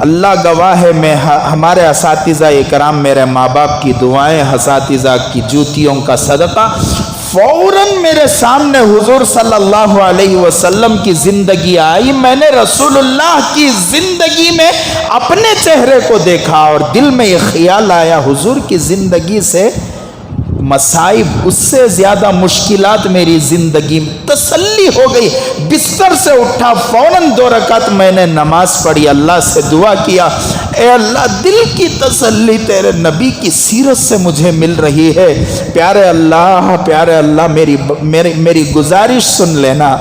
اللہ گواہ ہے، میں ہمارے اساتذہ اکرام، میرے ماں باپ کی دعائیں، اساتذہ کی جوتیوں کا صدقہ، فوراً میرے سامنے حضور صلی اللہ علیہ وسلم کی زندگی آئی. میں نے رسول اللہ کی زندگی میں اپنے چہرے کو دیکھا اور دل میں یہ خیال آیا، حضور کی زندگی سے مصائب، اس سے زیادہ مشکلات میری زندگی میں. تسلی ہو گئی، بستر سے اٹھا، فوراً 2 رکعت میں نے نماز پڑھی، اللہ سے دعا کیا، اے اللہ دل کی تسلی تیرے نبی کی سیرت سے مجھے مل رہی ہے. پیارے اللہ میری گزارش سن لینا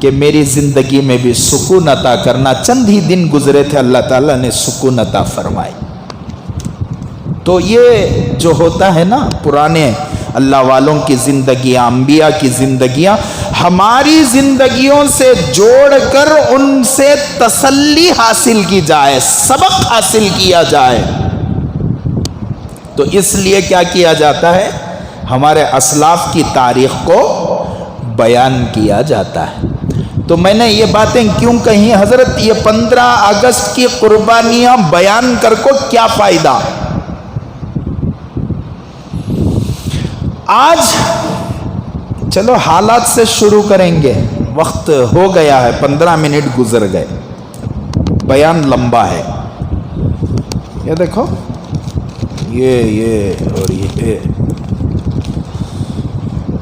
کہ میری زندگی میں بھی سکون عطا کرنا. چند ہی دن گزرے تھے، اللہ تعالیٰ نے سکون عطا فرمائی. تو یہ جو ہوتا ہے نا، پرانے اللہ والوں کی زندگیاں، انبیاء کی زندگیاں ہماری زندگیوں سے جوڑ کر ان سے تسلی حاصل کی جائے، سبق حاصل کیا جائے. تو اس لیے کیا کیا جاتا ہے، ہمارے اسلاف کی تاریخ کو بیان کیا جاتا ہے. تو میں نے یہ باتیں کیوں کہیں حضرت، یہ 15 اگست کی قربانیاں بیان کر کو کیا فائدہ. آج چلو حالات سے شروع کریں گے، وقت ہو گیا ہے، 15 منٹ گزر گئے، بیان لمبا ہے. یہ دیکھو، یہ اور یہ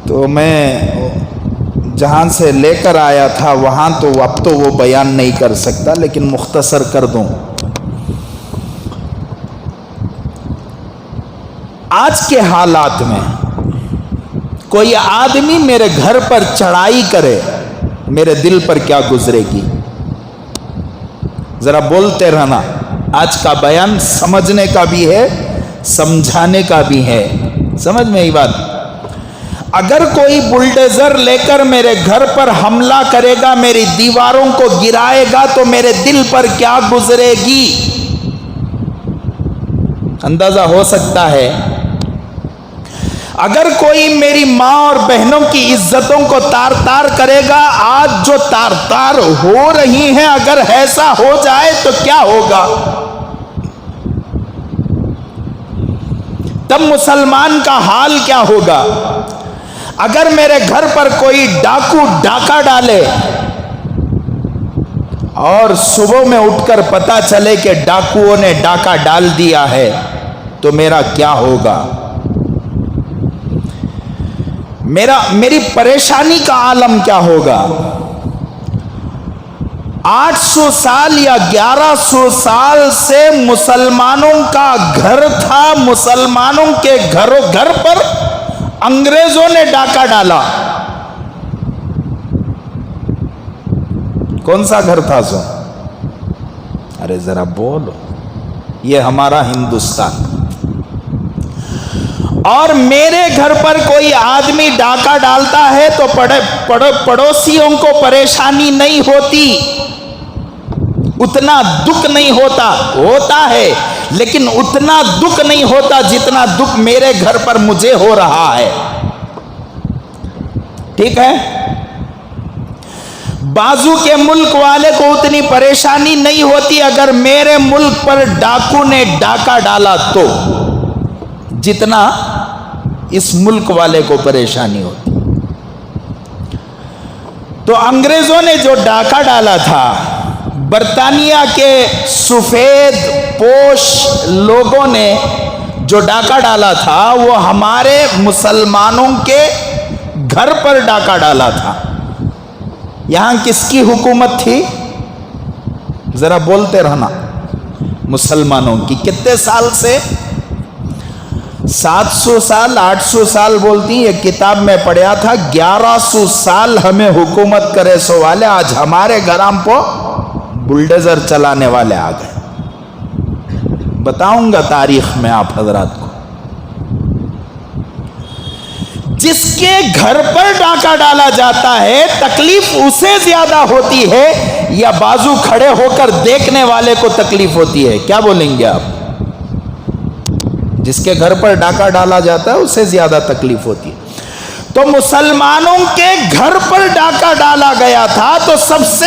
تو میں جہاں سے لے کر آیا تھا وہاں، تو اب تو وہ بیان نہیں کر سکتا، لیکن مختصر کر دوں. آج کے حالات میں کوئی آدمی میرے گھر پر چڑھائی کرے، میرے دل پر کیا گزرے گی. ذرا بولتے رہنا. آج کا بیان سمجھنے کا بھی ہے، سمجھانے کا بھی ہے. سمجھ میں یہ بات. اگر کوئی بلڈوزر لے کر میرے گھر پر حملہ کرے گا، میری دیواروں کو گرائے گا، تو میرے دل پر کیا گزرے گی، اندازہ ہو سکتا ہے. اگر کوئی میری ماں اور بہنوں کی عزتوں کو تار تار کرے گا، آج جو تار تار ہو رہی ہیں، اگر ایسا ہو جائے تو کیا ہوگا. تب مسلمان کا حال کیا ہوگا. اگر میرے گھر پر کوئی ڈاکو ڈاکہ ڈالے اور صبح میں اٹھ کر پتہ چلے کہ ڈاکوؤں نے ڈاکہ ڈال دیا ہے، تو میرا کیا ہوگا. میری پریشانی کا عالم کیا ہوگا. 800 سال یا 1100 سال سے مسلمانوں کا گھر تھا، مسلمانوں کے گھر پر انگریزوں نے ڈاکہ ڈالا. کون سا گھر تھا سو؟ ارے ذرا بولو. یہ ہمارا ہندوستان. اور میرے گھر پر کوئی آدمی ڈاکہ ڈالتا ہے تو پڑوسیوں کو پریشانی نہیں ہوتی، اتنا دکھ نہیں ہوتا ہے، لیکن اتنا دکھ نہیں ہوتا جتنا دکھ میرے گھر پر مجھے ہو رہا ہے. ٹھیک ہے. بازو کے ملک والے کو اتنی پریشانی نہیں ہوتی اگر میرے ملک پر ڈاکو نے ڈاکہ ڈالا تو، جتنا اس ملک والے کو پریشانی ہوتی. تو انگریزوں نے جو ڈاکہ ڈالا تھا، برطانیہ کے سفید پوش لوگوں نے جو ڈاکہ ڈالا تھا، وہ ہمارے مسلمانوں کے گھر پر ڈاکہ ڈالا تھا. یہاں کس کی حکومت تھی؟ ذرا بولتے رہنا. مسلمانوں کی. کتنے سال سے؟ 700 سال 800 سال بولتی. یہ کتاب میں پڑھا تھا 1100 سال ہمیں حکومت کرے سو والے. آج ہمارے گھرام کو بلڈوزر چلانے والے آ گئے. بتاؤں گا تاریخ میں آپ حضرات کو. جس کے گھر پر ڈاکہ ڈالا جاتا ہے تکلیف اسے زیادہ ہوتی ہے یا بازو کھڑے ہو کر دیکھنے والے کو تکلیف ہوتی ہے؟ کیا بولیں گے آپ؟ جس کے گھر پر ڈاکہ ڈالا جاتا ہے اسے زیادہ تکلیف ہوتی ہے. تو مسلمانوں کے گھر پر ڈاکہ ڈالا گیا تھا تو سب سے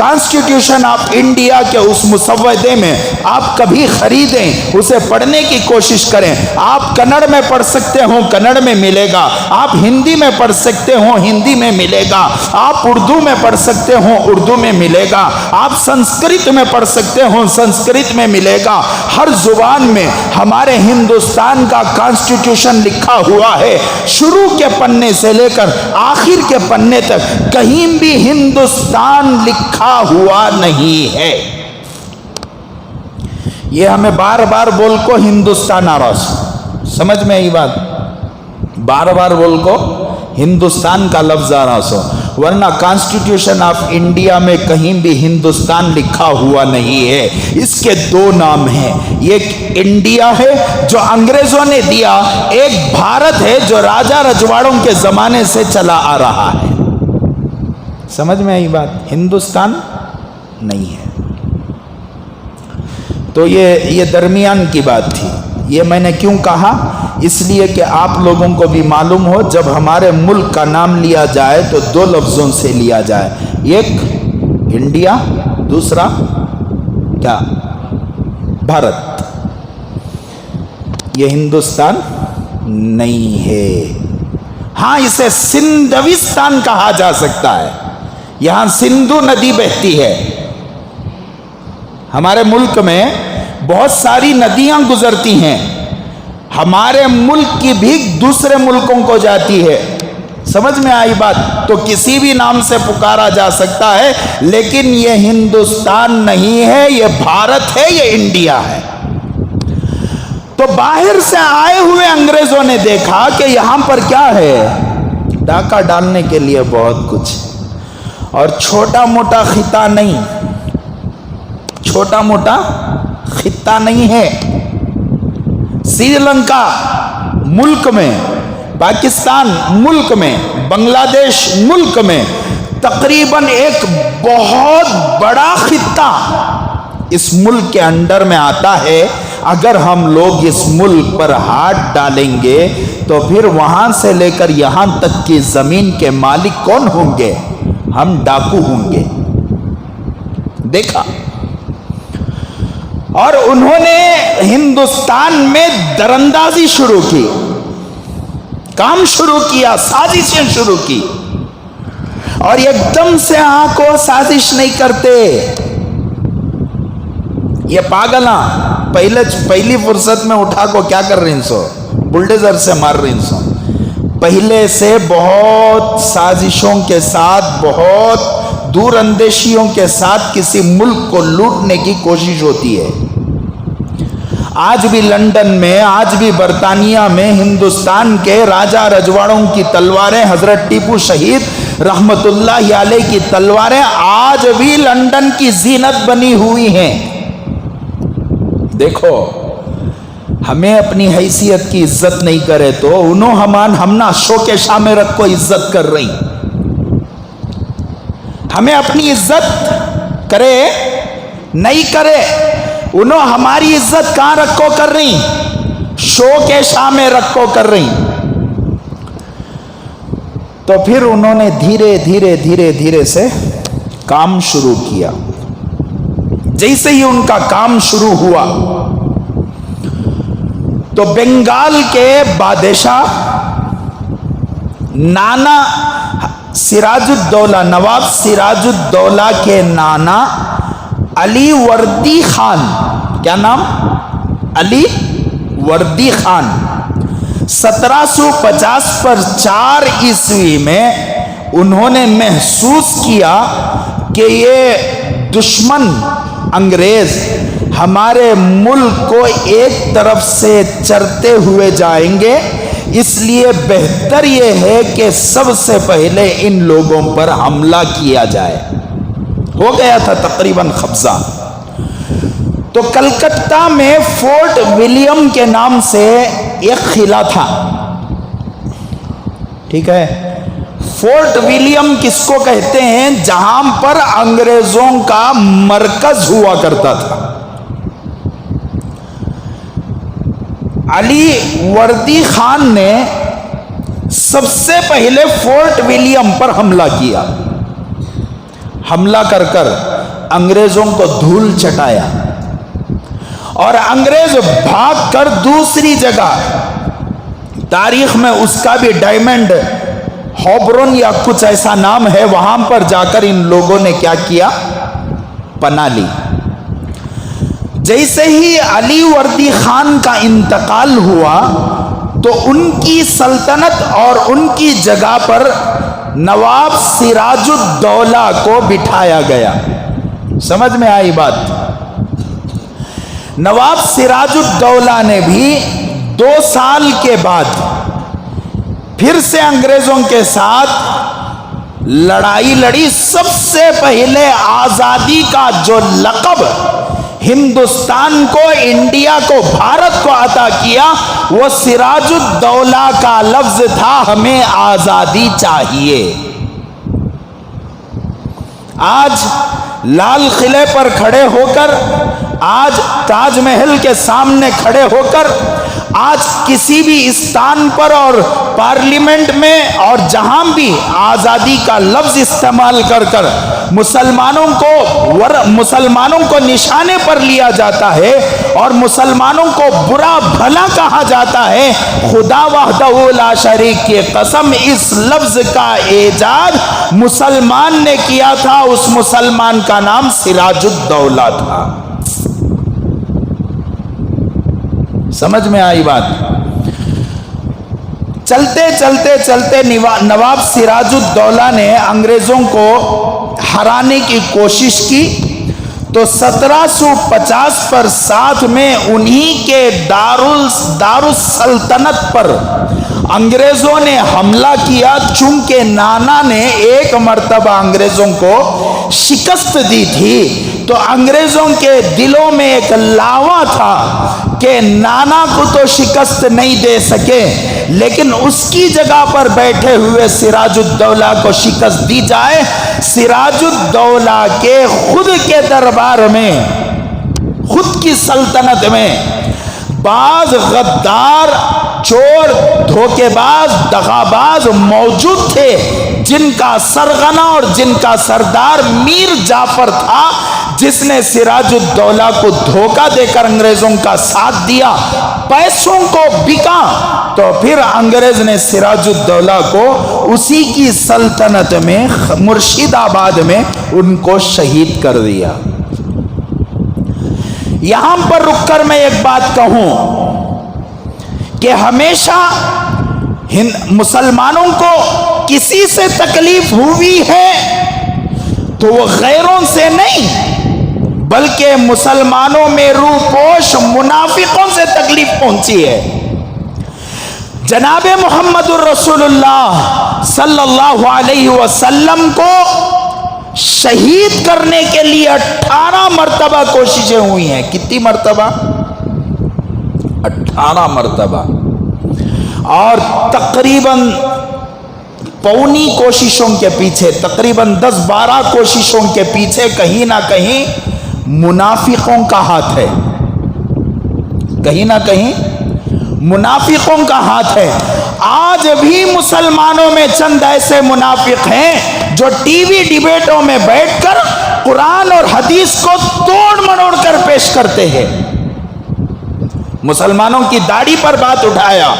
کانسٹیٹیوشن آف انڈیا کے اس مسودے میں آپ کبھی خریدیں، اسے پڑھنے کی کوشش کریں. آپ کنڑ میں پڑھ سکتے ہو، کنڑ میں ملے گا. آپ ہندی میں پڑھ سکتے ہو، ہندی میں ملے گا. آپ اردو میں پڑھ سکتے ہو، اردو میں ملے گا. آپ سنسکرت میں پڑھ سکتے ہو، سنسکرت میں ملے گا. ہر زبان میں ہمارے ہندوستان کا کانسٹیٹیوشن لکھا ہوا ہے. شروع کے پنے سے لے کر آخر کے پنے تک کہیں بھی ہندوستان لکھا ہوا نہیں ہے. یہ ہمیں بار بار بول کو ہندوستان آ رہا، سمجھ میں آئی بات؟ بار بار بول کو ہندوستان کا لفظ آ رہا سو، ورنہ کانسٹیٹیوشن آف انڈیا میں کہیں بھی ہندوستان لکھا ہوا نہیں ہے. اس کے دو نام ہیں، ایک انڈیا ہے جو انگریزوں نے دیا، ایک بھارت ہے جو راجا رجواڑوں کے زمانے سے چلا آ رہا ہے. سمجھ میں آئی بات؟ ہندوستان نہیں ہے. تو یہ درمیان کی بات تھی. یہ میں نے کیوں کہا؟ اس لیے کہ آپ لوگوں کو بھی معلوم ہو، جب ہمارے ملک کا نام لیا جائے تو دو لفظوں سے لیا جائے، ایک انڈیا، دوسرا کیا؟ بھارت. یہ ہندوستان نہیں ہے. ہاں اسے سندھوستان کہا جا سکتا ہے. یہاں سندھو ندی بہتی ہے. ہمارے ملک میں بہت ساری ندیاں گزرتی ہیں. ہمارے ملک کی بھی دوسرے ملکوں کو جاتی ہے. سمجھ میں آئی بات؟ تو کسی بھی نام سے پکارا جا سکتا ہے، لیکن یہ ہندوستان نہیں ہے، یہ بھارت ہے، یہ انڈیا ہے. تو باہر سے آئے ہوئے انگریزوں نے دیکھا کہ یہاں پر کیا ہے، ڈاکہ ڈالنے کے لیے بہت کچھ، اور چھوٹا موٹا خطہ نہیں، چھوٹا موٹا خطہ نہیں ہے. سری لنکا ملک میں، پاکستان ملک میں، بنگلہ دیش ملک میں تقریباً ایک بہت بڑا خطہ اس ملک کے انڈر میں آتا ہے. اگر ہم لوگ اس ملک پر ہاتھ ڈالیں گے تو پھر وہاں سے لے کر یہاں تک کی زمین کے مالک کون ہوں گے؟ ہم ڈاکو ہوں گے. دیکھا. اور انہوں نے ہندوستان میں دراندازی شروع کی، کام شروع کیا، سازشیں شروع کی. اور ایک دم سے کو سازش نہیں کرتے. یہ پاگلاں پہلی فرصت میں اٹھا کو کیا کر رہی سو؟ بلڈیزر سے مار رہی سو. پہلے سے بہت سازشوں کے ساتھ، بہت دور اندیشیوں کے ساتھ کسی ملک کو لوٹنے کی کوشش ہوتی ہے. آج بھی لندن میں، آج بھی برطانیہ میں ہندوستان کے راجا رجواڑوں کی تلواریں، حضرت ٹیپو شہید رحمت اللہ علیہ کی تلواریں آج بھی لندن کی زینت بنی ہوئی ہیں. دیکھو، ہمیں اپنی حیثیت کی عزت نہیں کرے تو انہوں ہم نہ شو کے شاہ میں رکھ کو عزت کر رہی. ہمیں اپنی عزت کرے نہیں کرے، انہوں ہماری عزت کہاں رکھو کر رہی؟ شو کے شاہ میں رکھو کر رہی. تو پھر انہوں نے دھیرے دھیرے سے کام شروع کیا. جیسے ہی ان کا کام شروع ہوا تو بنگال کے بادشاہ نانا سراج الدولہ، نواب سراج الدولہ کے نانا علی وردی خان، کیا نام؟ علی وردی خان، 1750 پر 4 عیسوی میں انہوں نے محسوس کیا کہ یہ دشمن انگریز ہمارے ملک کو ایک طرف سے چرتے ہوئے جائیں گے، اس لیے بہتر یہ ہے کہ سب سے پہلے ان لوگوں پر حملہ کیا جائے. ہو گیا تھا تقریباً قبضہ. تو کلکتہ میں فورٹ ولیم کے نام سے ایک قلعہ تھا. ٹھیک ہے، فورٹ ولیم کس کو کہتے ہیں؟ جہاں پر انگریزوں کا مرکز ہوا کرتا تھا. علی وردی خان نے سب سے پہلے فورٹ ولیم پر حملہ کیا. حملہ کر کر انگریزوں کو دھول چٹایا اور انگریز بھاگ کر دوسری جگہ، تاریخ میں اس کا بھی ڈائمنڈ ہوبرون یا کچھ ایسا نام ہے، وہاں پر جا کر ان لوگوں نے کیا کیا؟ پناہ لی۔ جیسے ہی علی وردی خان کا انتقال ہوا تو ان کی سلطنت اور ان کی جگہ پر نواب سراج الدولہ کو بٹھایا گیا۔ سمجھ میں آئی بات؟ نواب سراج الدولہ نے بھی 2 سال کے بعد پھر سے انگریزوں کے ساتھ لڑائی لڑی۔ سب سے پہلے آزادی کا جو لقب ہندوستان کو، انڈیا کو، بھارت کو عطا کیا وہ سراج الدولہ کا لفظ تھا، ہمیں آزادی چاہیے۔ آج لال قلعے پر کھڑے ہو کر، آج تاج محل کے سامنے کھڑے ہو کر، آج کسی بھی استان پر اور پارلیمنٹ میں اور جہاں بھی آزادی کا لفظ استعمال کر کر مسلمانوں کو نشانے پر لیا جاتا ہے اور مسلمانوں کو برا بھلا کہا جاتا ہے۔ خدا وحدہ لا شریک کی قسم، اس لفظ کا ایجاد مسلمان نے کیا تھا، اس مسلمان کا نام سراج الدولہ تھا۔ سمجھ میں آئی بات؟ چلتے چلتے چلتے نواب سراج الدولہ نے انگریزوں کو ہرانے کی کوشش کی تو 1750 پر ساتھ میں انہی کے دارالسلطنت پر انگریزوں نے حملہ کیا۔ چونکہ نانا نے ایک مرتبہ انگریزوں کو شکست دی تھی تو انگریزوں کے دلوں میں ایک لاوا تھا کہ نانا کو تو شکست نہیں دے سکے، لیکن اس کی جگہ پر بیٹھے ہوئے سراج الدولہ کو شکست دی جائے۔ سراج الدولہ کے خود کے دربار میں، خود کی سلطنت میں بعض غدار، چور، دھوکے باز، دغاباز موجود تھے جن کا سرغنہ اور جن کا سردار میر جعفر تھا، جس نے سراج الدولہ کو دھوکہ دے کر انگریزوں کا ساتھ دیا، پیسوں کو بکا، تو پھر انگریز نے سراج الدولہ کو اسی کی سلطنت میں مرشد آباد میں ان کو شہید کر دیا۔ یہاں پر رک کر میں ایک بات کہوں کہ ہمیشہ مسلمانوں کو کسی سے تکلیف ہوئی ہے تو وہ غیروں سے نہیں، بلکہ مسلمانوں میں روپوش منافقوں سے تکلیف پہنچی ہے۔ جناب محمد الرسول اللہ صلی اللہ علیہ وسلم کو شہید کرنے کے لیے 18 مرتبہ کوششیں ہوئی ہیں۔ کتنی مرتبہ؟ 18 مرتبہ، اور تقریباً پونی کوششوں کے پیچھے، تقریباً 10-12 کوششوں کے پیچھے کہیں نہ کہیں منافقوں کا ہاتھ ہے، کہیں نہ کہیں منافقوں کا ہاتھ ہے۔ آج بھی مسلمانوں میں چند ایسے منافق ہیں جو ٹی وی ڈیبیٹوں میں بیٹھ کر قرآن اور حدیث کو توڑ مڑوڑ کر پیش کرتے ہیں۔ مسلمانوں کی داڑھی پر بات اٹھایا،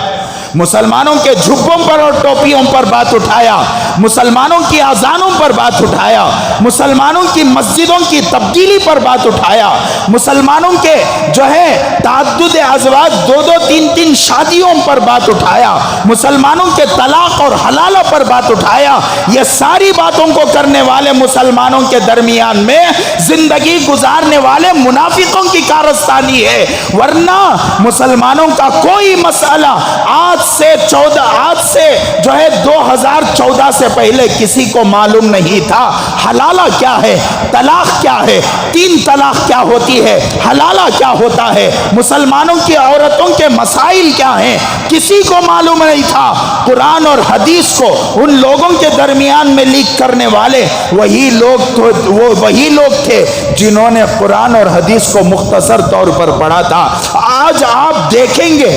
مسلمانوں کے جھبوں پر اور ٹوپیوں پر بات اٹھایا، مسلمانوں کی اذانوں پر بات اٹھایا، مسلمانوں کی مسجدوں کی تبدیلی پر بات اٹھایا، مسلمانوں کے جو ہے تعدد ازواج 2-2 3-3 شادیوں پر بات اٹھایا، مسلمانوں کے طلاق اور حلالہ پر بات اٹھایا۔ یہ ساری باتوں کو کرنے والے مسلمانوں کے درمیان میں زندگی گزارنے والے منافقوں کی کارستانی ہے، ورنہ مسلمانوں کا کوئی مسئلہ آج سے جو ہے 2014 سے پہلے کسی کو معلوم نہیں تھا۔ حلالہ کیا ہے، طلاق کیا ہے، 3 طلاق کیا ہوتی ہے، حلالہ کیا ہوتا ہے، مسلمانوں کی عورتوں کے مسائل کیا ہیں، کسی کو معلوم نہیں تھا۔ قرآن اور حدیث کو ان لوگوں کے درمیان میں لیک کرنے والے وہی لوگ تھے جنہوں نے قرآن اور حدیث کو مختصر طور پر پڑھا تھا۔ آج آپ دیکھیں گے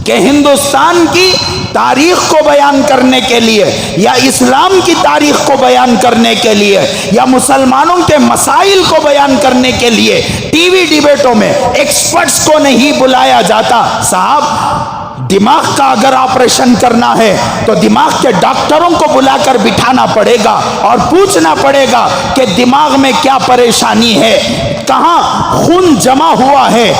کہ ہندوستان کی تاریخ کو بیان کرنے کے لیے یا اسلام کی تاریخ کو بیان کرنے کے لیے یا مسلمانوں کے مسائل کو بیان کرنے کے لیے ٹی وی ڈیبیٹوں میں ایکسپرٹس کو نہیں بلایا جاتا؟ صاحب دماغ کا اگر آپریشن کرنا ہے تو دماغ کے ڈاکٹروں کو بلا کر بٹھانا پڑے گا اور پوچھنا پڑے گا کہ دماغ میں کیا پریشانی ہے، کہاں خون جمع ہوا ہے،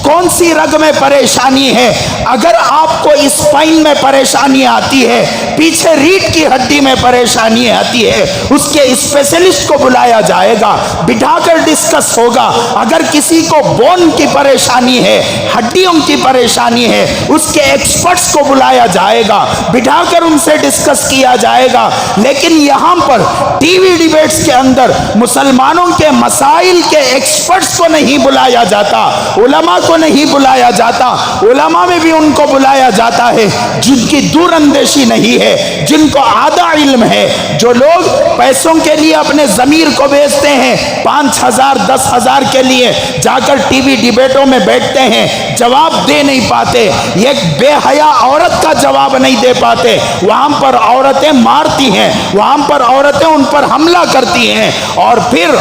کون سی رگ میں پریشانی ہے۔ اگر آپ کو اسپائن میں پریشانی آتی ہے، پیچھے ریڑھ کی ہڈی میں پریشانی آتی ہے، اس کے اسپیشلسٹ کو بلایا جائے گا، بٹھا کر ڈسکس ہوگا۔ اگر کسی کو بون کی پریشانی ہے، ہڈیوں کی پریشانی ہے، اس کے ایکسپرٹس کو بلایا جائے گا، بٹھا کر ان سے ڈسکس کیا جائے گا۔ لیکن یہاں پر ٹی وی ڈیبیٹس کے اندر مسلمانوں کے مسائل کے ایکسپرٹس کو نہیں بلایا جاتا، علماء کو نہیں بلایا جاتا۔ علماء میں بھی ان کو بلایا جاتا ہے جن کی دور اندیشی نہیں ہے، جن کو آدھا علم ہے۔ جو لوگ پیسوں کے لیے اپنے ضمیر کو بیچتے ہیں، 5,000 10,000 کے لیے جا کر ٹی وی ڈیبیٹوں میں بیٹھتے ہیں، جواب دے نہیں پاتے، ایک بے حیا عورت کا جواب نہیں دے پاتے، وہاں پر عورتیں مارتی ہیں، وہاں پر عورتیں ان پر حملہ کرتی ہیں، اور پھر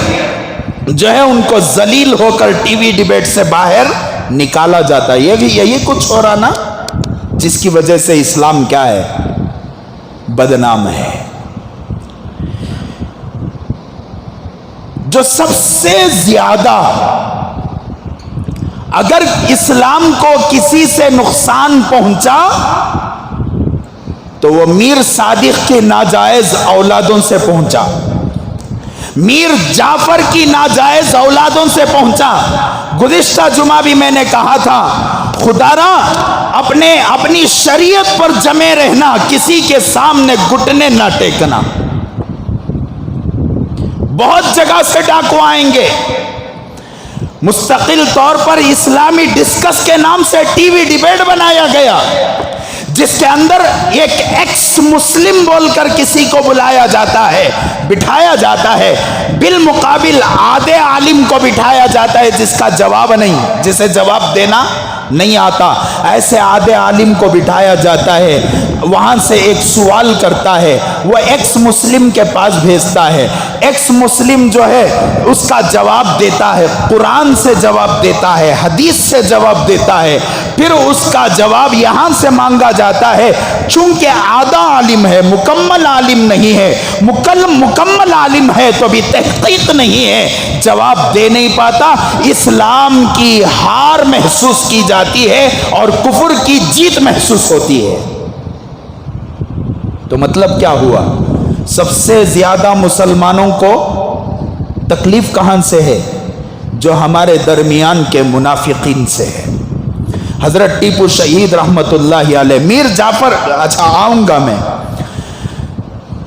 جو ہے ان کو ذلیل ہو کر ٹی وی ڈیبیٹ سے باہر نکالا جاتا ہے۔ یہ بھی یہی کچھ ہو رہا نا، جس کی وجہ سے اسلام کیا ہے؟ بدنام ہے۔ جو سب سے زیادہ اگر اسلام کو کسی سے نقصان پہنچا تو وہ میر صادق کی ناجائز اولادوں سے پہنچا، میر جعفر کی ناجائز اولادوں سے پہنچا۔ گزشتہ جمعہ بھی میں نے کہا تھا، خدا را اپنی شریعت پر جمے رہنا، کسی کے سامنے گھٹنے نہ ٹیکنا۔ بہت جگہ سے ڈاکو آئیں گے، مستقل طور پر اسلامی ڈسکس کے نام سے ٹی وی ڈیبیٹ بنایا گیا، جس کے اندر ایک ایکس مسلم بول کر کسی کو بلایا جاتا ہے، بٹھایا جاتا ہے، بالمقابل آدھے عالم کو بٹھایا جاتا ہے جس کا جواب نہیں، جسے جواب دینا نہیں آتا۔ ایسے آدھے عالم کو بٹھایا جاتا ہے، وہاں سے ایک سوال کرتا ہے، وہ ایکس مسلم کے پاس بھیجتا ہے، ایکس مسلم جو ہے اس کا جواب دیتا ہے، قرآن سے جواب دیتا ہے، حدیث سے جواب دیتا ہے، پھر اس کا جواب یہاں سے مانگا جاتا ہے۔ چونکہ آدھا عالم ہے، مکمل عالم نہیں ہے، مکمل عالم ہے تو بھی تحقیق نہیں ہے، جواب دے نہیں پاتا، اسلام کی ہار محسوس کی جاتی ہے اور کفر کی جیت محسوس ہوتی ہے۔ تو مطلب کیا ہوا؟ سب سے زیادہ مسلمانوں کو تکلیف کہاں سے ہے؟ جو ہمارے درمیان کے منافقین سے ہے۔ حضرت ٹیپو شہید رحمت اللہ علیہ، میر جعفر، اچھا آؤں گا میں،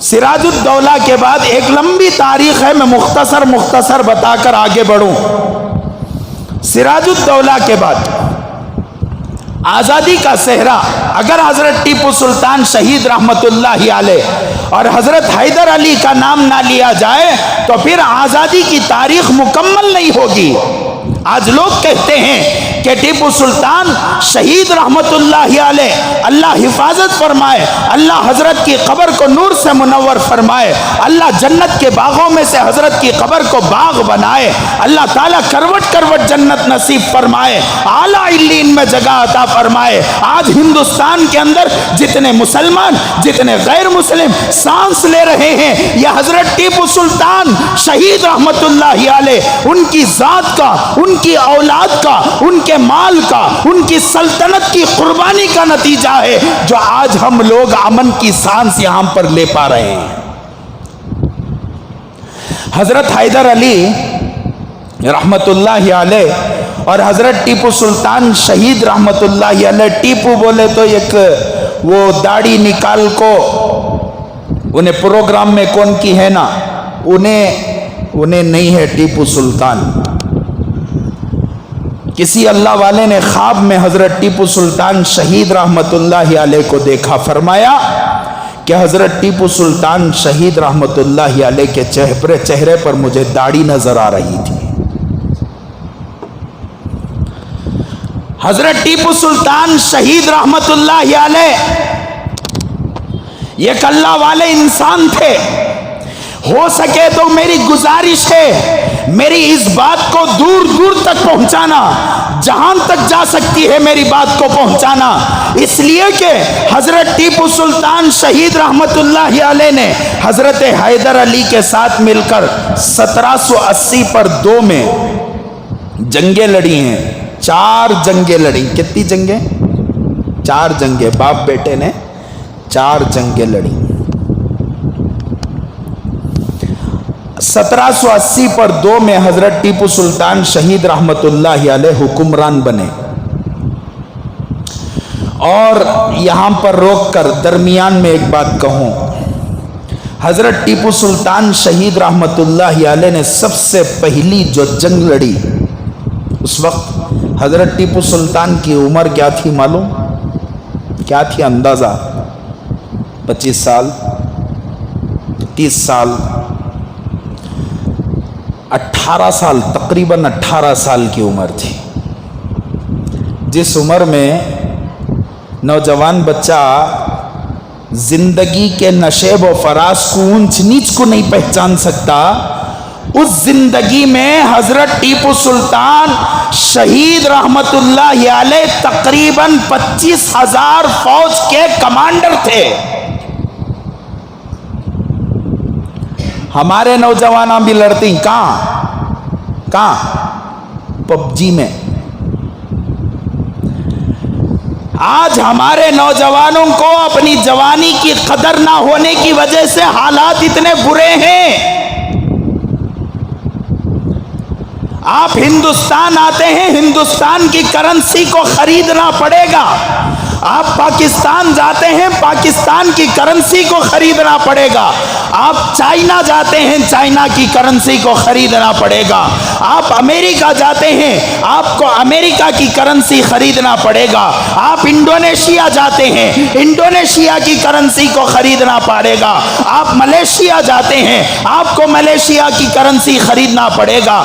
سراج الدولہ کے بعد ایک لمبی تاریخ ہے، میں مختصر بتا کر آگے بڑھوں۔ سراج الدولہ کے بعد آزادی کا صحرا اگر حضرت ٹیپو سلطان شہید رحمت اللہ علیہ اور حضرت حیدر علی کا نام نہ لیا جائے تو پھر آزادی کی تاریخ مکمل نہیں ہوگی۔ آج لوگ کہتے ہیں کہ ٹیپو سلطان شہید رحمت اللہ علیہ، اللہ حفاظت فرمائے، اللہ حضرت کی قبر کو نور سے منور فرمائے، اللہ جنت کے باغوں میں سے حضرت کی قبر کو باغ بنائے، اللہ تعالیٰ کروٹ کروٹ جنت نصیب فرمائے، اعلیٰ علیین میں جگہ عطا فرمائے۔ آج ہندوستان کے اندر جتنے مسلمان، جتنے غیر مسلم سانس لے رہے ہیں، یہ حضرت ٹیپو سلطان شہید رحمت اللہ علیہ، ان کی ذات کا، ان کی اولاد کا، ان کے مال کا، ان کی سلطنت کی قربانی کا نتیجہ ہے جو آج ہم لوگ امن کی سانس یہاں پر لے پا رہے ہیں۔ حضرت حیدر علی رحمت اللہ علیہ اور حضرت ٹیپو سلطان شہید رحمت اللہ علیہ، ٹیپو بولے تو ایک وہ داڑھی نکال کو، انہیں پروگرام میں کون کی ہے نا، انہیں نہیں ہے ٹیپو سلطان۔ کسی اللہ والے نے خواب میں حضرت ٹیپو سلطان شہید رحمت اللہ علیہ کو دیکھا، فرمایا کہ حضرت ٹیپو سلطان شہید رحمت اللہ علیہ کے چہرے پر مجھے داڑھی نظر آ رہی تھی۔ حضرت ٹیپو سلطان شہید رحمت اللہ علیہ یہ ایک اللہ والے انسان تھے. ہو سکے تو میری گزارش ہے میری اس بات کو دور دور تک پہنچانا، جہاں تک جا سکتی ہے میری بات کو پہنچانا، اس لیے کہ حضرت ٹیپو سلطان شہید رحمت اللہ علیہ نے حضرت حیدر علی کے ساتھ مل کر 1780 پر 2 میں جنگیں لڑی ہیں. 4 جنگیں لڑی. کتنی جنگیں؟ 4 جنگیں. باپ بیٹے نے 4 جنگیں لڑی. 1780 پر 2 میں حضرت ٹیپو سلطان شہید رحمت اللہ علیہ حکمران بنے. اور یہاں پر روک کر درمیان میں ایک بات کہوں، حضرت ٹیپو سلطان شہید رحمت اللہ علیہ نے سب سے پہلی جو جنگ لڑی، اس وقت حضرت ٹیپو سلطان کی عمر کیا تھی معلوم؟ کیا تھی اندازہ؟ 25 سال، 30 سال، 18 سال، تقریباً 18 سال کی عمر تھی. جس عمر میں نوجوان بچہ زندگی کے نشیب و فراز کو، اونچ نیچ کو نہیں پہچان سکتا، اس زندگی میں حضرت ٹیپو سلطان شہید رحمت اللہ علیہ تقریباً 25,000 فوج کے کمانڈر تھے. ہمارے نوجوان بھی لڑتے ہیں. کہاں؟ پب جی میں. آج ہمارے نوجوانوں کو اپنی جوانی کی قدر نہ ہونے کی وجہ سے حالات اتنے برے ہیں. آپ ہندوستان آتے ہیں، ہندوستان کی کرنسی کو خریدنا پڑے گا. آپ پاکستان جاتے ہیں، پاکستان کی کرنسی کو خریدنا پڑے گا. آپ چائنا جاتے ہیں، چائنا کی کرنسی کو خریدنا پڑے گا. آپ امریکہ جاتے ہیں، آپ کو امریکہ کی کرنسی خریدنا پڑے گا. آپ انڈونیشیا جاتے ہیں، انڈونیشیا کی کرنسی کو خریدنا پڑے گا. آپ ملیشیا جاتے ہیں، آپ کو ملیشیا کی کرنسی خریدنا پڑے گا.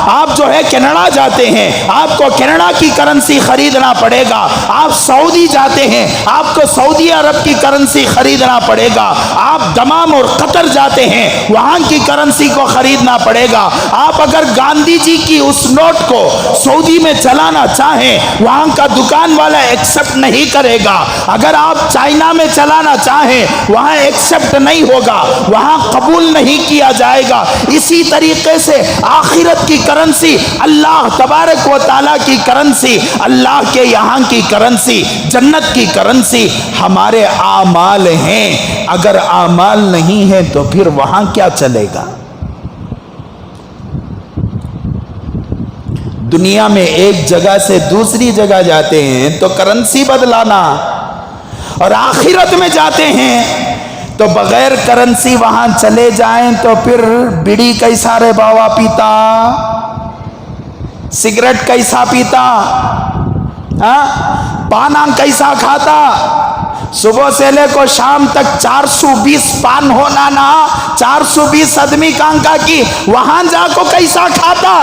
آپ جو ہے کینیڈا جاتے ہیں، آپ کو کینیڈا کی کرنسی خریدنا پڑے گا. آپ سعودی جاتے ہیں، آپ کو سعودی عرب کی کرنسی خریدنا پڑے گا. آپ دمام اور قطر جاتے ہیں، وہاں کی کرنسی کو خریدنا پڑے گا. آپ اگر گاندھی جی کی اس نوٹ کو سعودی میں چلانا چاہیں، وہاں کا دکان والا ایکسپٹ نہیں کرے گا. اگر آپ چائنا میں چلانا چاہیں، وہاں ایکسپٹ نہیں ہوگا، وہاں قبول نہیں کیا جائے گا. اسی طریقے سے آخرت کی کرنسی، اللہ تبارک و تعالیٰ کی کرنسی، اللہ کے یہاں کی کرنسی، جنت کی کرنسی ہمارے اعمال ہیں. اگر اعمال نہیں ہیں تو پھر وہاں کیا چلے گا؟ دنیا میں ایک جگہ سے دوسری جگہ جاتے ہیں تو کرنسی بدلانا، اور آخرت میں جاتے ہیں تو بغیر کرنسی وہاں چلے جائیں تو پھر بیڑی کیسا رے باوا پیتا، سگریٹ کیسا پیتا، پانا کیسا کھاتا، صبح سے لے کو شام تک 420 پان ہونا نا، 420 آدمی کانکا کی وہاں جا کو کیسا کھاتا.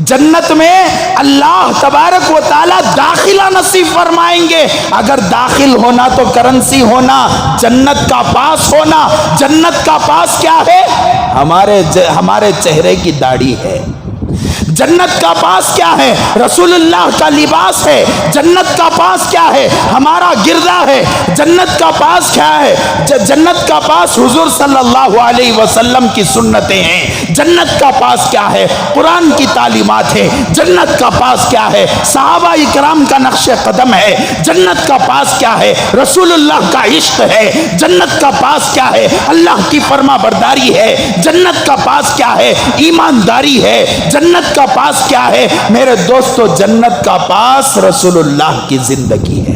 جنت میں اللہ تبارک و تعالیٰ داخلہ نصیب فرمائیں گے. اگر داخل ہونا تو کرنسی ہونا، جنت کا پاس ہونا. جنت کا پاس کیا ہے؟ ہمارے چہرے کی داڑھی ہے. جنت کا پاس کیا ہے؟ رسول اللہ کا لباس ہے. جنت کا پاس کیا ہے؟ ہمارا گردہ ہے. جنت کا پاس کیا ہے؟ جنت کا پاس حضور صلی اللہ علیہ وسلم کی سنتیں ہیں. جنت کا پاس کیا ہے؟ قرآن کی تعلیمات ہے. جنت کا پاس کیا ہے؟ صحابہ اکرام کا نقش قدم ہے. جنت کا پاس کیا ہے؟ رسول اللہ کا عشق ہے. جنت کا پاس کیا ہے؟ اللہ کی فرما برداری ہے. جنت کا پاس کیا ہے؟ ایمانداری ہے. جنت کا پاس کیا ہے میرے دوستو؟ جنت کا پاس رسول اللہ کی زندگی ہے.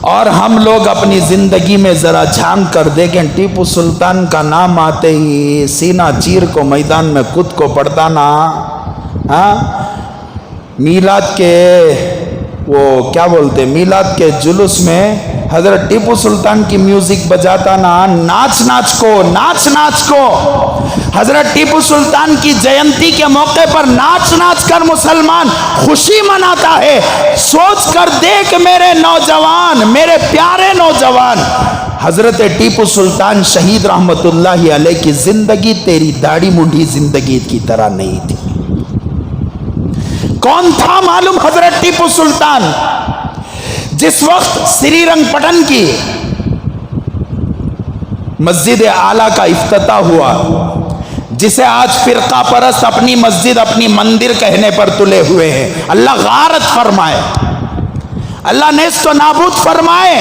اور ہم لوگ اپنی زندگی میں ذرا جھانک کر دیکھیں، ٹیپو سلطان کا نام آتے ہی سینہ چیر کو میدان میں خود کو پڑتا نا. میلاد کے وہ کیا بولتے، میلاد کے جلوس میں حضرت ٹیپو سلطان کی میوزک بجاتا نا ناچ ناچ کو حضرت ٹیپو سلطان کی جینتی کے موقع پر ناچ کر مسلمان خوشی مناتا ہے. سوچ کر دیکھ میرے نوجوان، میرے پیارے نوجوان، حضرت ٹیپو سلطان شہید رحمت اللہ علیہ کی زندگی تیری داڑھی منڈھی زندگی کی طرح نہیں تھی. کون تھا معلوم؟ حضرت ٹیپو سلطان جس وقت سری رنگ پٹن کی مسجد اعلیٰ کا افتتاح ہوا، جسے آج فرقہ پرست اپنی مسجد اپنی مندر کہنے پر تلے ہوئے ہیں، اللہ غارت فرمائے، اللہ نیست و نابود فرمائے.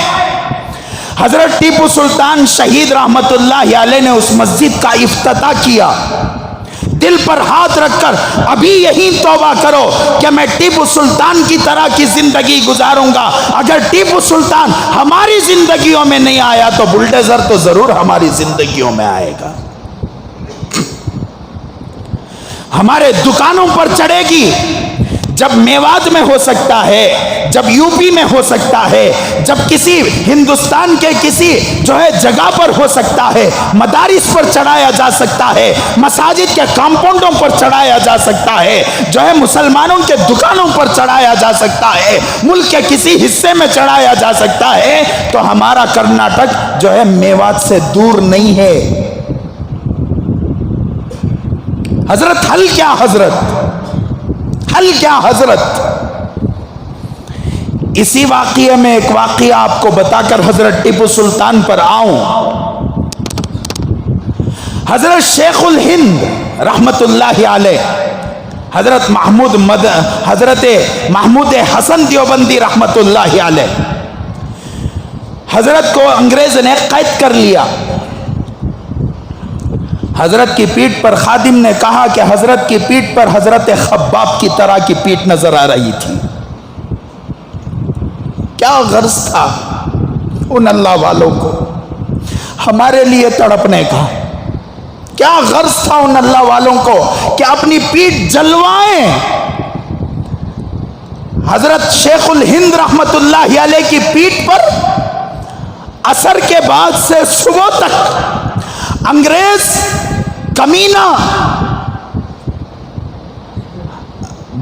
حضرت ٹیپو سلطان شہید رحمت اللہ علیہ نے اس مسجد کا افتتاح کیا. دل پر ہاتھ رکھ کر ابھی یہی توبہ کرو کہ میں ٹیپو سلطان کی طرح کی زندگی گزاروں گا. اگر ٹیپو سلطان ہماری زندگیوں میں نہیں آیا تو بلڈوزر تو ضرور ہماری زندگیوں میں آئے گا. ہمارے دکانوں پر چڑھے گی. جب میوات میں ہو سکتا ہے، جب یو پی میں ہو سکتا ہے، جب کسی ہندوستان کے کسی جگہ پر ہو سکتا ہے، مدارس پر چڑھایا جا سکتا ہے، مساجد کے کمپاؤنڈوں پر چڑھایا جا سکتا ہے، مسلمانوں کے دکانوں پر چڑھایا جا سکتا ہے، ملک کے کسی حصے میں چڑھایا جا سکتا ہے، تو ہمارا کرناٹک میوات سے دور نہیں ہے. حضرت حل کیا حضرت؟ اسی واقعے میں ایک واقعہ آپ کو بتا کر حضرت ٹیپو سلطان پر آؤں. حضرت شیخ الہند رحمت اللہ علیہ، حضرت محمود حسن دیوبندی رحمت اللہ علیہ، حضرت کو انگریز نے قید کر لیا. حضرت کی پیٹھ پر خادم نے کہا کہ حضرت کی پیٹھ پر حضرت خباب کی طرح کی پیٹھ نظر آ رہی تھی. کیا غرض تھا ان اللہ والوں کو ہمارے لیے تڑپنے کا؟ کیا غرض تھا ان اللہ والوں کو کہ اپنی پیٹھ جلوائیں؟ حضرت شیخ الہند رحمت اللہ علیہ کی پیٹھ پر عصر کے بعد سے صبح تک انگریز کمینہ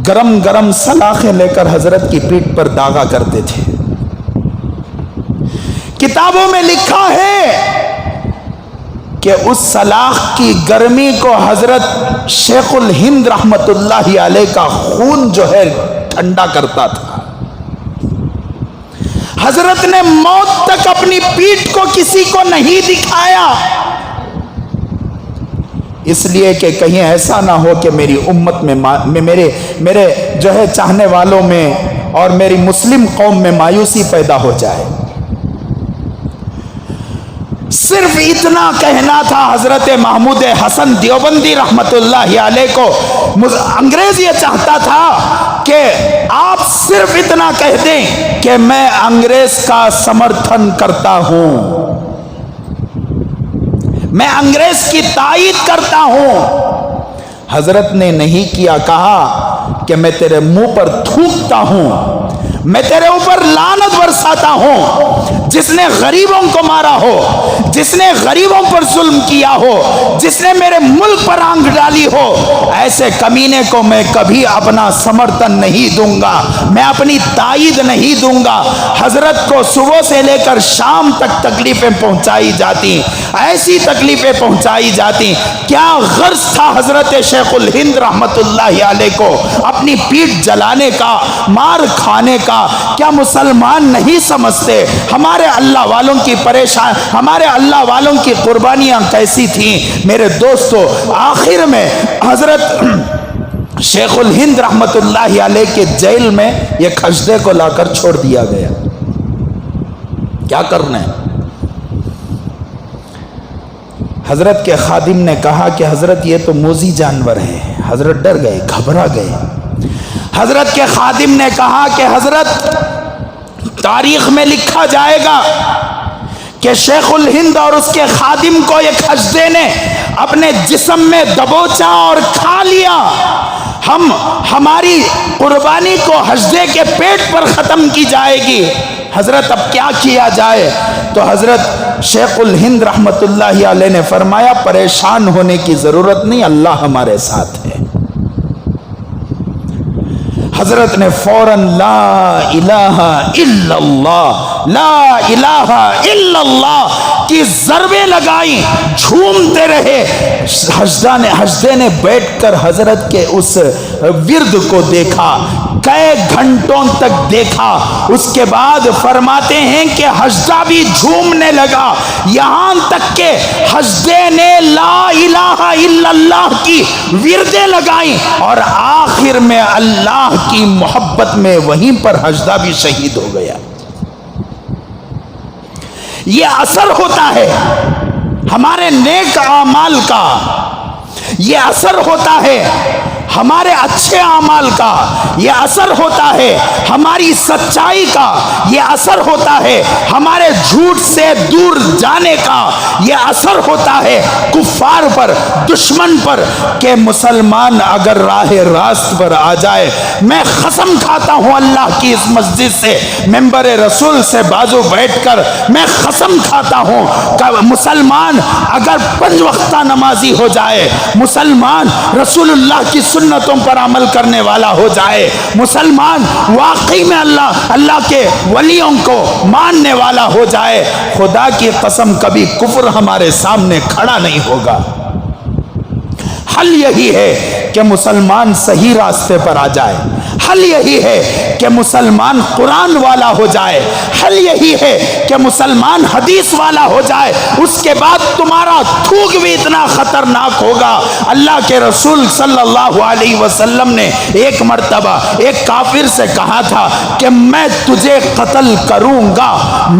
گرم سلاخیں لے کر حضرت کی پیٹھ پر داغا کرتے تھے. کتابوں میں لکھا ہے کہ اس سلاخ کی گرمی کو حضرت شیخ الہند رحمت اللہ علیہ کا خون ٹھنڈا کرتا تھا. حضرت نے موت تک اپنی پیٹھ کو کسی کو نہیں دکھایا، اس لیے کہ کہیں ایسا نہ ہو کہ میری امت میں میرے چاہنے والوں میں اور میری مسلم قوم میں مایوسی پیدا ہو جائے. صرف اتنا کہنا تھا حضرت محمود حسن دیوبندی رحمت اللہ علیہ کو. انگریز یہ چاہتا تھا کہ آپ صرف اتنا کہہ دیں کہ میں انگریز کا سمرتھن کرتا ہوں، میں انگریز کی تائید کرتا ہوں. حضرت نے نہیں کیا، کہا کہ میں تیرے منہ پر تھوکتا ہوں، میں تیرے اوپر لعنت برساتا ہوں. جس نے غریبوں کو مارا ہو، جس نے غریبوں پر ظلم کیا ہو، جس نے میرے ملک پر آنکھ ڈالی ہو، ایسے کمینے کو میں کبھی اپنا سمرتن نہیں دوں گا، میں اپنی تائید نہیں دوں گا. حضرت کو صبح سے لے کر شام تک تکلیفیں پہنچائی جاتی، ایسی تکلیفیں پہنچائی جاتی. کیا غرض تھا حضرت شیخ الہند رحمت اللہ علیہ کو اپنی پیٹھ جلانے کا، مار کھانے کا؟ کیا مسلمان نہیں سمجھتے ہمارے اللہ والوں کی پریشان، ہمارے اللہ والوں کی قربانیاں کیسی تھیں؟ میرے دوستو، آخر میں حضرت شیخ الہند رحمت اللہ علیہ کے جیل میں یہ کھجدے کو لا کر چھوڑ دیا گیا. کیا کرنا ہے؟ حضرت کے خادم نے کہا کہ حضرت یہ تو موذی جانور ہے. حضرت ڈر گئے، گھبرا گئے. حضرت کے خادم نے کہا کہ حضرت تاریخ میں لکھا جائے گا کہ شیخ الہند اور اس کے خادم کو یہ کھجدے نے اپنے جسم میں دبوچا اور کھا لیا. ہماری قربانی کو حجدے کے پیٹ پر ختم کی جائے گی. حضرت اب کیا کیا جائے؟ تو حضرت شیخ الہند رحمت اللہ علیہ نے فرمایا پریشان ہونے کی ضرورت نہیں، اللہ ہمارے ساتھ ہے۔ حضرت نے فوراً لا الہ الا اللہ، لا الہ الا اللہ کی ضربیں لگائیں، جھومتے رہے۔ حجدے نے بیٹھ کر حضرت کے اس ورد کو دیکھا، کئی گھنٹوں تک دیکھا۔ اس کے بعد فرماتے ہیں کہ حجدہ بھی جھومنے لگا، یہاں تک کہ حجدے نے لا الہ الا اللہ کی وردیں لگائیں، اور آخر میں اللہ کی محبت میں وہیں پر حجدہ بھی شہید ہو گیا۔ یہ اثر ہوتا ہے ہمارے نیک اعمال کا، یہ اثر ہوتا ہے ہمارے اچھے اعمال کا، یہ اثر ہوتا ہے ہماری سچائی کا، یہ اثر ہوتا ہے ہمارے جھوٹ سے دور جانے کا، یہ اثر ہوتا ہے کفار پر، دشمن پر، کہ مسلمان اگر راہ راست پر آ جائے۔ میں قسم کھاتا ہوں اللہ کی اس مسجد سے، ممبر رسول سے بازو بیٹھ کر میں قسم کھاتا ہوں کہ مسلمان اگر 5 وقتہ نمازی ہو جائے، مسلمان رسول اللہ کی سنتوں پر عمل کرنے والا ہو جائے، مسلمان واقعی میں اللہ کے ولیوں کو ماننے والا ہو جائے، خدا کی قسم کبھی کفر ہمارے سامنے کھڑا نہیں ہوگا۔ حل یہی ہے کہ مسلمان صحیح راستے پر آ جائے، حل یہی ہے کہ مسلمان قرآن والا ہو جائے، حل یہی ہے کہ مسلمان حدیث والا ہو جائے، اس کے بعد تمہارا تھوک بھی اتنا خطرناک ہوگا۔ اللہ کے رسول صلی اللہ علیہ وسلم نے ایک مرتبہ ایک کافر سے کہا تھا کہ میں تجھے قتل کروں گا،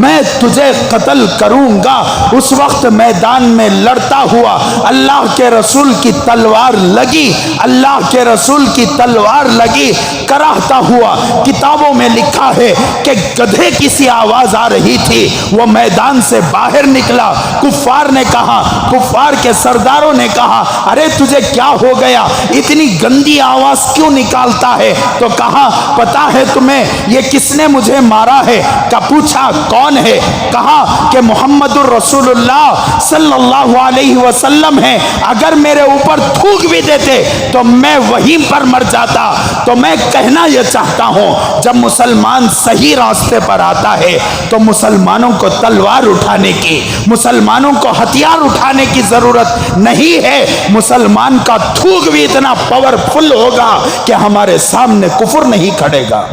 میں تجھے قتل کروں گا۔ اس وقت میدان میں لڑتا ہوا اللہ کے رسول کی تلوار لگی، اللہ کے رسول کی تلوار لگی، کراہتا ہوا۔ کتابوں میں لکھا ہے کہ گدھے کی سی آواز آ رہی تھی، وہ میدان سے باہر نکلا۔ کفار نے کہا، کفار کے سرداروں نے کہا ارے تجھے کیا ہو گیا، اتنی گندی آواز کیوں نکالتا ہے؟ تو کہا پتا ہے تمہیں یہ کس نے مجھے مارا ہے؟ کا پوچھا کون ہے؟ کہا کہ محمد الرسول اللہ صلی اللہ علیہ وسلم ہے، اگر میرے اوپر تھوک بھی دیتے تو میں وہیں پر مر جاتا۔ تو میں کہنا یہ چاہتا ہوں جب مسلمان صحیح راستے پر آتا ہے تو مسلمانوں کو تلوار اٹھانے کی، مسلمانوں کو ہتھیار اٹھانے کی ضرورت نہیں ہے۔ مسلمان کا تھوک بھی اتنا پاورفل ہوگا کہ ہمارے سامنے کفر نہیں کھڑے گا۔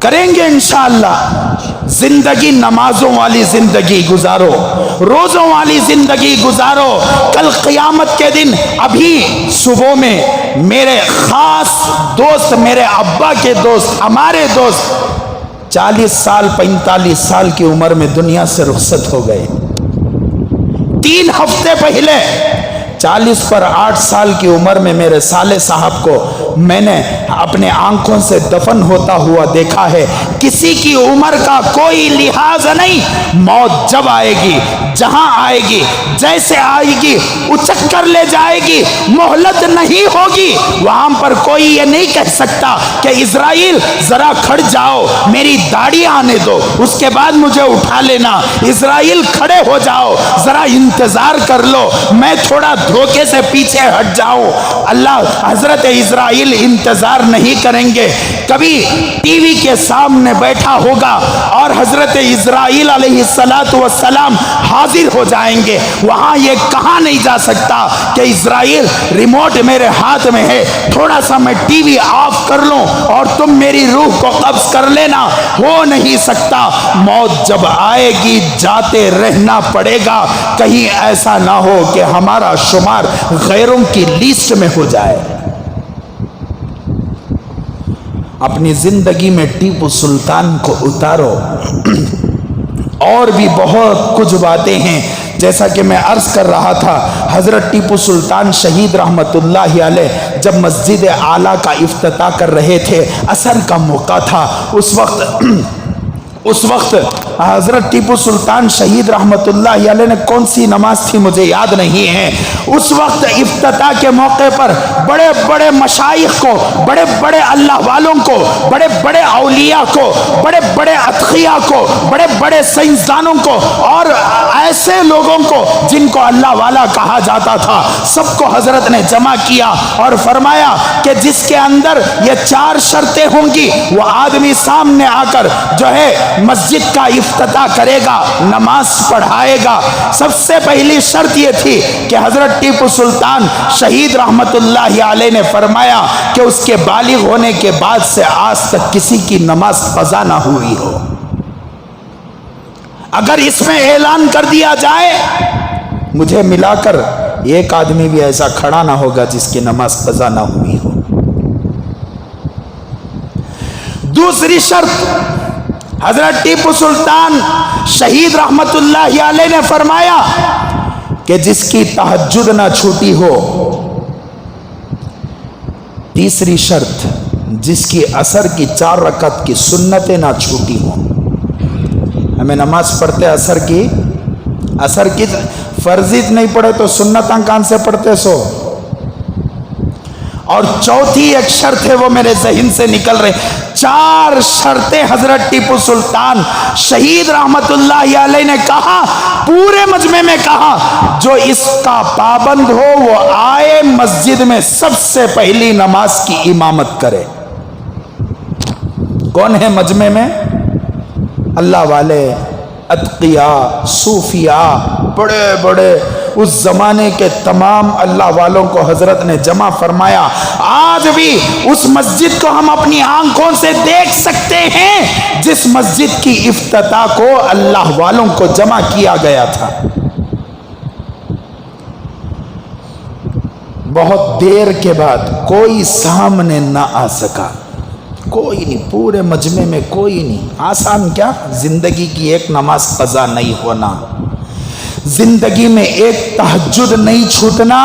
کریں گے انشاءاللہ۔ زندگی نمازوں والی زندگی گزارو، روزوں والی زندگی گزارو۔ کل قیامت کے دن، ابھی صبح میں میرے خاص دوست، میرے ابا کے دوست، ہمارے دوست 40 سال 45 سال کی عمر میں دنیا سے رخصت ہو گئے۔ 3 ہفتے پہلے 40 پر 8 سال کی عمر میں میرے سالے صاحب کو میں نے اپنے آنکھوں سے دفن ہوتا ہوا دیکھا ہے۔ کسی کی عمر کا کوئی لحاظ نہیں، موت جب آئے گی، جہاں آئے گی، جیسے آئے گی، اچک کر لے جائے گی، مہلت نہیں ہوگی۔ وہاں پر کوئی یہ نہیں کہہ سکتا کہ اسرائیل ذرا کھڑ جاؤ، میری داڑھی آنے دو، اس کے بعد مجھے اٹھا لینا۔ اسرائیل کھڑے ہو جاؤ، ذرا انتظار کر لو، میں تھوڑا دھوکے سے پیچھے ہٹ جاؤ۔ اللہ حضرت اسرائیل انتظار نہیں کریں گے۔ کبھی ٹی وی کے سامنے بیٹھا ہوگا اور حضرت اسرائیل علیہ السلام حاضر ہو جائیں گے۔ وہاں یہ کہا نہیں جا سکتا کہ اسرائیل ریموٹ میرے ہاتھ میں ہے، تھوڑا سا میں ٹی وی آف کر لوں اور تم میری روح کو قبض کر لینا، ہو نہیں سکتا۔ موت جب آئے گی جاتے رہنا پڑے گا، کہیں ایسا نہ ہو کہ ہمارا شمار غیروں کی لیسٹ میں ہو جائے۔ اپنی زندگی میں ٹیپو سلطان کو اتارو۔ اور بھی بہت کچھ باتیں ہیں، جیسا کہ میں عرض کر رہا تھا، حضرت ٹیپو سلطان شہید رحمت اللہ علیہ جب مسجد اعلیٰ کا افتتاح کر رہے تھے، عصر کا موقع تھا، اس وقت حضرت ٹیپو سلطان شہید رحمتullah علیہ نے کون سی نماز تھی مجھے یاد نہیں ہے، اس وقت افتتاح کے موقع پر بڑے بڑے مشائخ کو، بڑے بڑے اللہ والوں کو، بڑے بڑے اولیاء کو، بڑے بڑے اتقیاء کو، بڑے بڑے سائنسدانوں کو اور ایسے لوگوں کو جن کو اللہ والا کہا جاتا تھا، سب کو حضرت نے جمع کیا اور فرمایا کہ جس کے اندر یہ 4 شرطیں ہوں گی وہ آدمی سامنے آ کر جو ہے مسجد کا افتتاح کرے گا، نماز پڑھائے گا۔ سب سے پہلی شرط یہ تھی کہ حضرت ٹیپو سلطان شہید رحمتullah علیہ نے فرمایا کہ اس کے بالغ ہونے کے بعد سے آج تک کسی کی نماز قضا نہ ہوئی ہو۔ اگر اس میں اعلان کر دیا جائے مجھے ملا کر ایک آدمی بھی ایسا کھڑا نہ ہوگا جس کی نماز قضا نہ ہوئی ہو۔ دوسری شرط حضرت ٹیپو سلطان شہید رحمتullah علیہ نے فرمایا کہ جس کی تہجد نہ چھوٹی ہو۔ تیسری شرط جس کی عصر کی 4 رکعت کی سنتیں نہ چھوٹی ہوں۔ ہمیں نماز پڑھتے عصر کی فرضی نہیں پڑھے تو سنتاں کان سے پڑھتے سو۔ اور چوتھی ایک شرط ہے وہ میرے ذہن سے نکل رہے، 4 شرطیں حضرت ٹیپو سلطان شہید رحمتullah علیہ نے کہا، پورے مجمع میں کہا جو اس کا پابند ہو وہ آئے مسجد میں سب سے پہلی نماز کی امامت کرے۔ کون ہے مجمع میں؟ اللہ والے، اتقیاء، صوفیاء، بڑے بڑے اس زمانے کے تمام اللہ والوں کو حضرت نے جمع فرمایا۔ آج بھی اس مسجد کو ہم اپنی آنکھوں سے دیکھ سکتے ہیں جس مسجد کی افتتاح کو اللہ والوں کو جمع کیا گیا تھا۔ بہت دیر کے بعد کوئی سامنے نہ آ سکا، کوئی نہیں، پورے مجمع میں کوئی نہیں۔ آسان کیا؟ زندگی کی ایک نماز قضا نہیں ہونا، زندگی میں ایک تہجد نہیں چھوٹنا،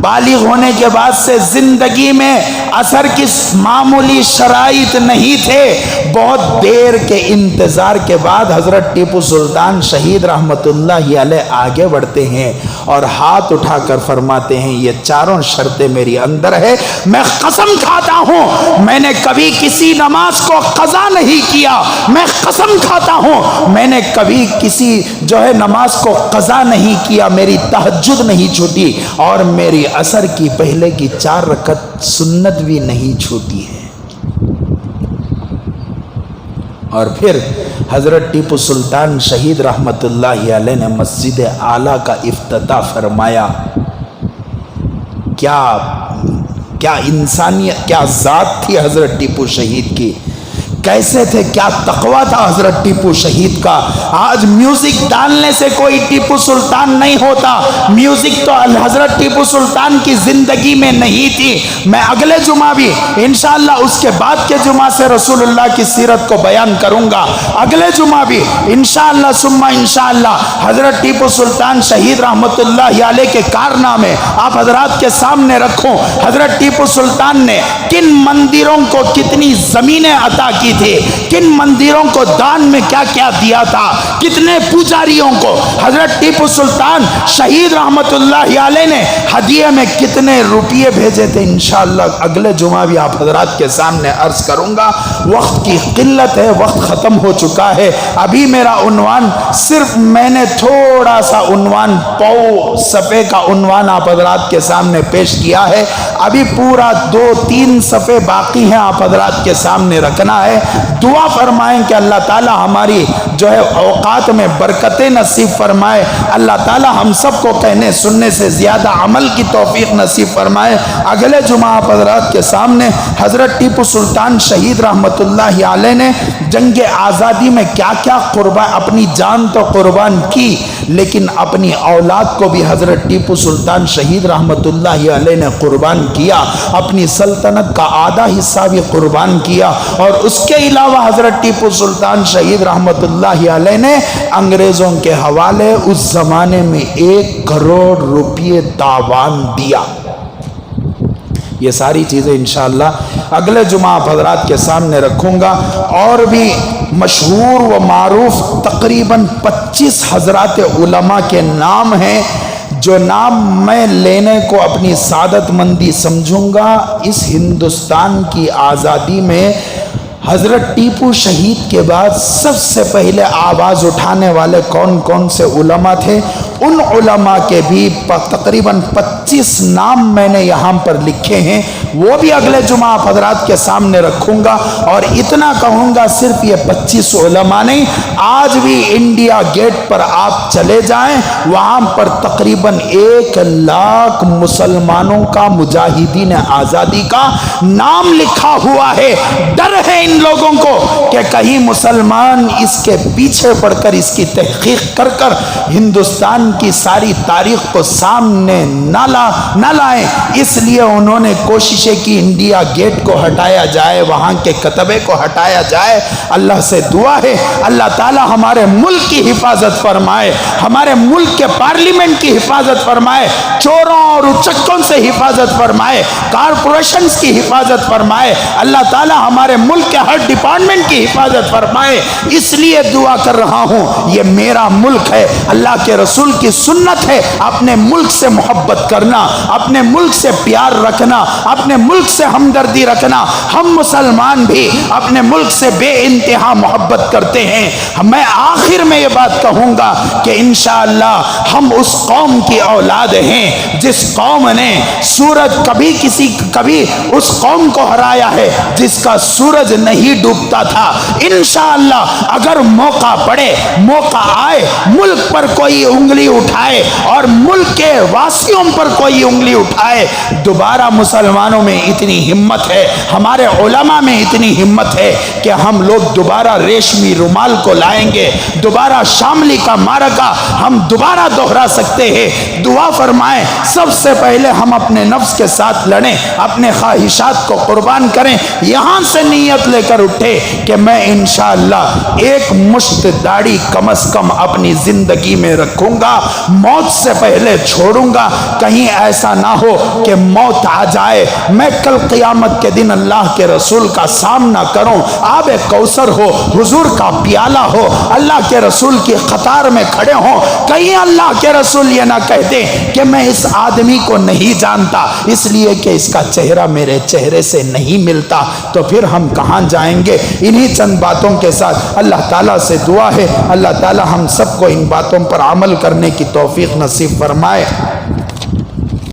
بالغ ہونے کے بعد سے زندگی میں عصر کی معمولی شرائط نہیں تھے۔ بہت دیر کے انتظار کے بعد حضرت ٹیپو سلطان شہید رحمتullah علیہ آگے بڑھتے ہیں اور ہاتھ اٹھا کر فرماتے ہیں یہ 4 شرطیں میری اندر ہے، میں قسم کھاتا ہوں میں نے کبھی کسی نماز کو قضا نہیں کیا، میں قسم کھاتا ہوں میں نے کبھی کسی جو ہے نماز کو قضا نہیں کیا، میری تہجد نہیں چھوٹی اور میری عصر کی پہلے کی 4 رکعت سنت بھی نہیں چھوٹی ہے۔ اور پھر حضرت ٹیپو سلطان شہید رحمتullah علیہ نے مسجد اعلیٰ کا افتتاح فرمایا۔ کیا انسانیت، کیا ذات تھی حضرت ٹیپو شہید کی، کیسے تھے، کیا تقویٰ تھا حضرت ٹیپو شہید کا۔ آج میوزک ڈالنے سے کوئی ٹیپو سلطان نہیں ہوتا، میوزک تو حضرت ٹیپو سلطان کی زندگی میں نہیں تھی۔ میں اگلے جمعہ بھی انشاءاللہ اس کے بعد کے جمعہ سے رسول اللہ کی سیرت کو بیان کروں گا، اگلے جمعہ بھی انشاءاللہ ثم انشاءاللہ حضرت ٹیپو سلطان شہید رحمتullah علیہ کے کارنامے آپ حضرات کے سامنے رکھوں۔ حضرت ٹیپو سلطان نے کن مندروں کو کتنی زمینیں عطا کی تھی، کن مندروں کو دان میں کیا کیا دیا تھا، کتنے پجاریوں کو حضرت ٹیپو سلطان شہید رحمتullah علیہ نے ہدیے میں کتنے روپیے بھیجے تھے، انشاءاللہ اگلے جمعہ بھی آپ حضرات کے سامنے عرض کروں گا۔ وقت کی قلت ہے، وقت ختم ہو چکا ہے۔ ابھی میرا عنوان صرف میں نے تھوڑا سا عنوان پاؤ صفحے کا عنوان آپ حضرات کے سامنے پیش کیا ہے، ابھی پورا 2-3 صفحے باقی ہیں آپ حضرات کے سامنے رکھنا ہے۔ دعا فرمائیں کہ اللہ تعالی ہماری جو ہے اوقات میں برکتیں نصیب فرمائے، اللہ تعالی ہم سب کو کہنے سننے سے زیادہ عمل کی توفیق نصیب فرمائے۔ اگلے جمعہ آپ حضرات کے سامنے حضرت ٹیپو سلطان شہید رحمتullah علیہ نے جنگ آزادی میں کیا کیا قربان، اپنی جان تو قربان کی لیکن اپنی اولاد کو بھی حضرت ٹیپو سلطان شہید رحمتullah علیہ نے قربان کیا، اپنی سلطنت کا آدھا حصہ بھی قربان کیا، اور اس کے علاوہ حضرت ٹیپو سلطان شہید رحمتullah علیہ نے انگریزوں کے حوالے اس زمانے میں 1 کروڑ روپیے تاوان دیا۔ یہ ساری چیزیں انشاءاللہ اگلے جمعہ آپ حضرات کے سامنے رکھوں گا۔ اور بھی مشہور و معروف تقریباً 25 حضرات علماء کے نام ہیں، جو نام میں لینے کو اپنی سعادت مندی سمجھوں گا۔ اس ہندوستان کی آزادی میں حضرت ٹیپو شہید کے بعد سب سے پہلے آواز اٹھانے والے کون کون سے علماء تھے، ان علماء کے بھی تقریباً 25 نام میں نے یہاں پر لکھے ہیں، وہ بھی اگلے جمعہ آپ حضرات کے سامنے رکھوں گا۔ اور اتنا کہوں گا، صرف یہ 25 علماء نہیں، آج بھی انڈیا گیٹ پر آپ چلے جائیں، وہاں پر تقریباً 1 لاکھ مسلمانوں کا، مجاہدین آزادی کا نام لکھا ہوا ہے۔ ڈر ہے ان لوگوں کو کہ کہیں مسلمان اس کے پیچھے پڑ کر، اس کی تحقیق کر کر ہندوستان کی ساری تاریخ کو سامنے نہ لائیں، اس لیے انہوں نے کوششیں کی انڈیا گیٹ کو ہٹایا جائے، وہاں کے کتبے کو ہٹایا جائے۔ اللہ سے دعا ہے اللہ تعالی ہمارے ملک کی حفاظت فرمائے، ہمارے ملک کے پارلیمنٹ کی حفاظت فرمائے، چوروں اور اچکوں سے حفاظت فرمائے، کارپوریشنز کی حفاظت فرمائے، اللہ تعالی ہمارے ملک کے ہر ڈپارٹمنٹ کی حفاظت فرمائے۔ اس لیے دعا کر رہا ہوں، یہ میرا ملک ہے، اللہ کے رسول کی سنت ہے اپنے ملک سے محبت کرنا، اپنے ملک سے پیار رکھنا، اپنے ملک سے ہمدردی رکھنا۔ ہم مسلمان بھی اپنے ملک سے بے انتہا محبت کرتے ہیں۔ میں آخر میں یہ بات کہوں گا کہ انشاءاللہ ہم اس قوم کی اولاد ہیں جس قوم نے سورج کبھی اس قوم کو ہرایا ہے جس کا سورج نہیں ڈوبتا تھا۔ انشاءاللہ اگر موقع پڑے، موقع آئے، ملک پر کوئی انگلی اٹھائے اور ملک کے واسیوں پر کوئی انگلی اٹھائے، دوبارہ مسلمانوں میں اتنی ہمت ہے، ہمارے علماء میں اتنی ہمت ہے کہ ہم لوگ دوبارہ ریشمی رومال کو لائیں گے، دوبارہ شاملی کا معرکہ ہم دوبارہ دوہرا سکتے ہیں۔ دعا فرمائیں، سب سے پہلے ہم اپنے نفس کے ساتھ لڑیں، اپنے خواہشات کو قربان کریں، یہاں سے نیت لے کر اٹھے کہ میں انشاءاللہ ایک مشت داڑھی کم از کم اپنی زندگی میں رکھوں گا، موت سے پہلے چھوڑوں گا۔ کہیں ایسا نہ ہو کہ موت آ جائے، میں کل قیامت کے دن اللہ کے رسول کا سامنا کروں، آب کوثر ہو، حضور کا پیالہ ہو، اللہ کے رسول کی قطار میں کھڑے ہوں، کہیں اللہ کے رسول یہ نہ کہہ دیں کہ میں اس آدمی کو نہیں جانتا اس لیے کہ اس کا چہرہ میرے چہرے سے نہیں ملتا، تو پھر ہم کہاں جائیں گے؟ انہی چند باتوں کے ساتھ اللہ تعالیٰ سے دعا ہے اللہ تعالیٰ ہم سب کو ان باتوں پر عمل کرنے کی توفیق نصیب فرمائے۔